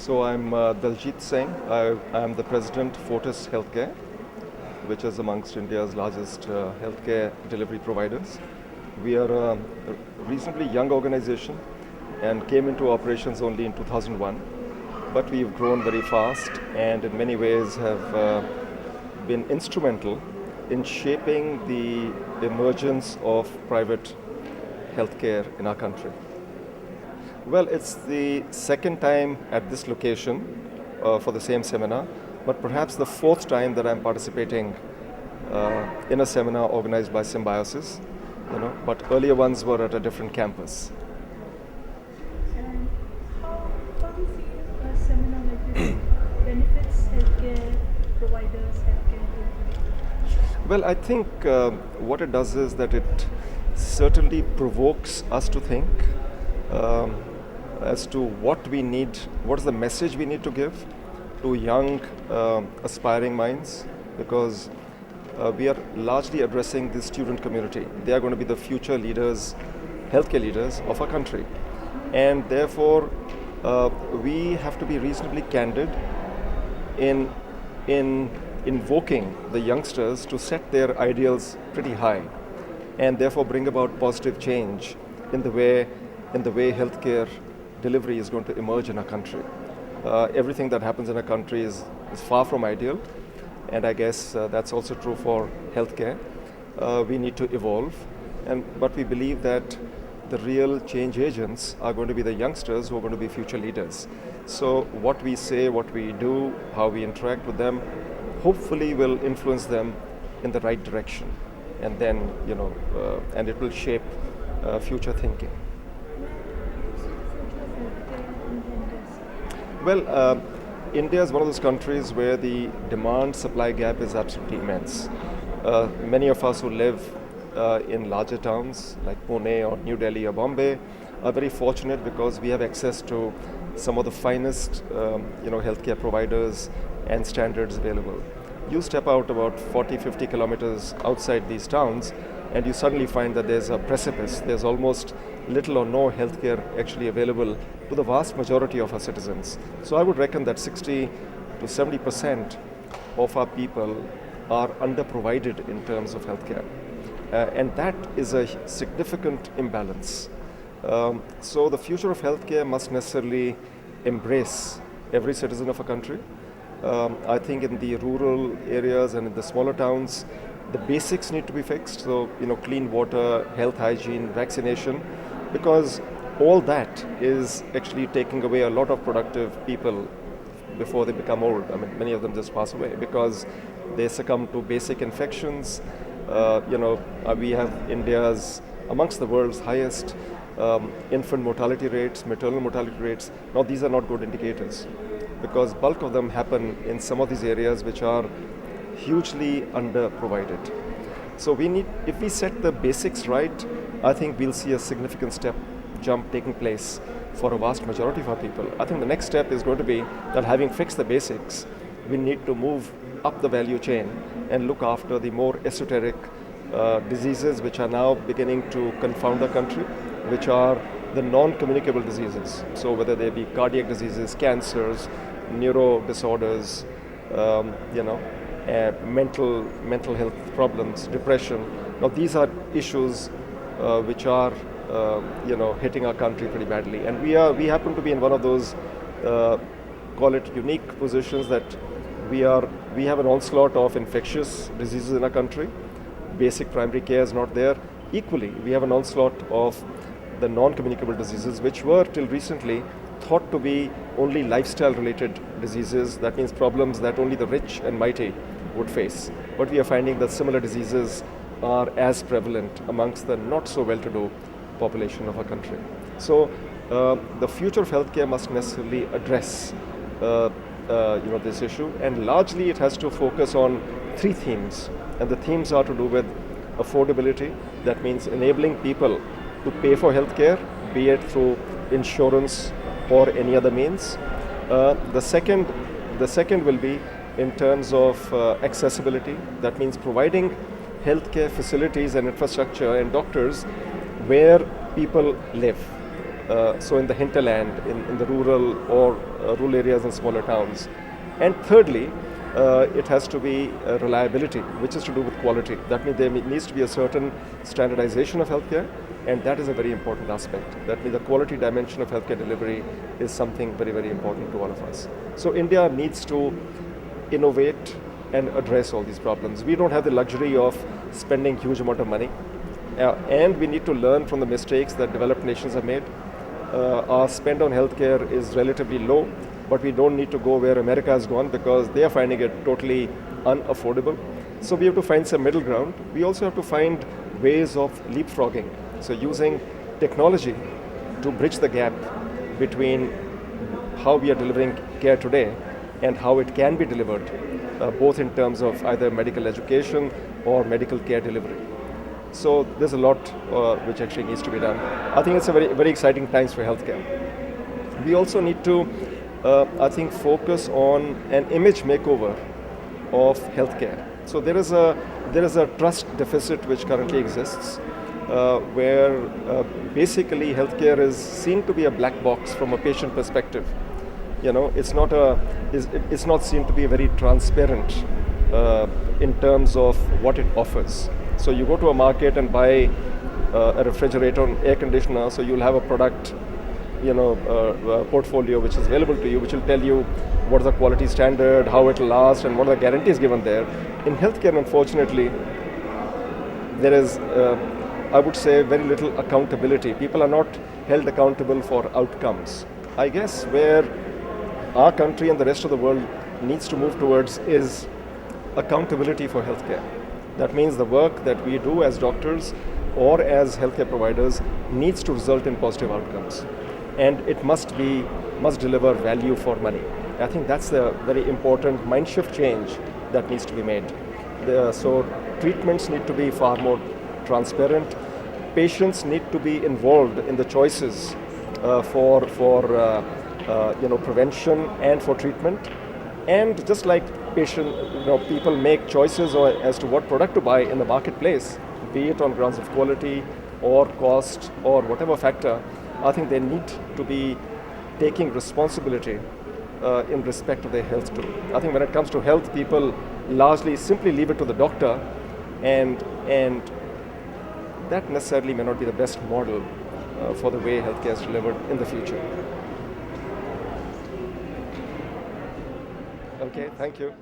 So I'm Daljit Singh. I am the president Fortis Healthcare, which is amongst India's largest healthcare delivery providers. We are a reasonably young organization and came into operations only in 2001, but we've grown very fast and in many ways have been instrumental in shaping the emergence of private healthcare in our country. Well, it's the second time at this location for the same seminar, but perhaps the fourth time that I'm participating in a seminar organized by Symbiosis. But earlier ones were at a different campus. And how do you feel a seminar like this benefits healthcare providers, healthcare delivery? Well, I think what it does is that it certainly provokes us to think as to what we need, what is the message we need to give to young aspiring minds, because we are largely addressing the student community. They are going to be the future leaders, healthcare leaders of our country. And therefore, we have to be reasonably candid in invoking the youngsters to set their ideals pretty high and therefore bring about positive change in the way healthcare delivery is going to emerge in our country. Everything that happens in our country is far from ideal, and I guess that's also true for healthcare. We need to evolve, but we believe that the real change agents are going to be the youngsters who are going to be future leaders. So what we say, what we do, how we interact with them, hopefully will influence them in the right direction, and then and it will shape future thinking. Well, India is one of those countries where the demand-supply gap is absolutely immense. Many of us who live in larger towns like Pune or New Delhi or Bombay are very fortunate because we have access to some of the finest healthcare providers and standards available. You step out about 40-50 kilometers outside these towns and you suddenly find that there's a precipice. There's almost little or no healthcare actually available to the vast majority of our citizens. So I would reckon that 60 to 70% of our people are underprovided in terms of healthcare. And that is a significant imbalance. So the future of healthcare must necessarily embrace every citizen of a country. I think in the rural areas and in the smaller towns, the basics need to be fixed. So, clean water, health hygiene, vaccination, because all that is actually taking away a lot of productive people before they become old. I mean, many of them just pass away because they succumb to basic infections. We have India's, amongst the world's highest infant mortality rates, maternal mortality rates. Now, these are not good indicators because bulk of them happen in some of these areas which are hugely underprovided. So if we set the basics right, I think we'll see a significant jump taking place for a vast majority of our people. I think the next step is going to be that having fixed the basics, we need to move up the value chain and look after the more esoteric diseases which are now beginning to confound our country, which are the non-communicable diseases. So whether they be cardiac diseases, cancers, neuro disorders, mental health problems, depression. Now these are issues which are hitting our country pretty badly, and we happen to be in one of those call it unique positions that we have an onslaught of infectious diseases in our country. Basic primary care is not there. Equally, we have an onslaught of the non-communicable diseases, which were till recently thought to be only lifestyle-related diseases. That means problems that only the rich and mighty would face. But we are finding that similar diseases are as prevalent amongst the not so well-to-do population of our country. So the future of healthcare must necessarily address this issue, and largely it has to focus on three themes, and the themes are to do with affordability. That means enabling people to pay for healthcare, be it through insurance or any other means. The second will be in terms of accessibility. That means providing healthcare facilities and infrastructure and doctors where people live. so in the hinterland, in the rural or rural areas and smaller towns. And thirdly, it has to be reliability, which is to do with quality. That means there needs to be a certain standardization of healthcare, and that is a very important aspect. That means the quality dimension of healthcare delivery is something very, very important to all of us. So India needs to innovate and address all these problems. We don't have the luxury of spending huge amount of money, and we need to learn from the mistakes that developed nations have made. Our spend on healthcare is relatively low, but we don't need to go where America has gone because they are finding it totally unaffordable. So we have to find some middle ground. We also have to find ways of leapfrogging. So using technology to bridge the gap between how we are delivering care today and how it can be delivered, both in terms of either medical education or medical care delivery. So there's a lot which actually needs to be done. I think it's a very, very exciting times for healthcare. We also need to, I think, focus on an image makeover of healthcare. So there is a trust deficit which currently exists, where basically healthcare is seen to be a black box from a patient perspective. You know, it's not seen to be very transparent in terms of what it offers. So you go to a market and buy a refrigerator and air conditioner, so you'll have a product, portfolio which is available to you, which will tell you what is the quality standard, how it will last, and what are the guarantees given there. In healthcare, unfortunately, there is, I would say, very little accountability. People are not held accountable for outcomes. I guess where our country and the rest of the world needs to move towards is accountability for healthcare. That means the work that we do as doctors or as healthcare providers needs to result in positive outcomes. And it must deliver value for money. I think that's a very important mind shift change that needs to be made. So treatments need to be far more transparent. Patients need to be involved in the choices for prevention and for treatment. And just like people make choices as to what product to buy in the marketplace, be it on grounds of quality or cost or whatever factor, I think they need to be taking responsibility in respect of their health too. I think when it comes to health, people largely simply leave it to the doctor, and that necessarily may not be the best model for the way healthcare is delivered in the future. Okay, thank you.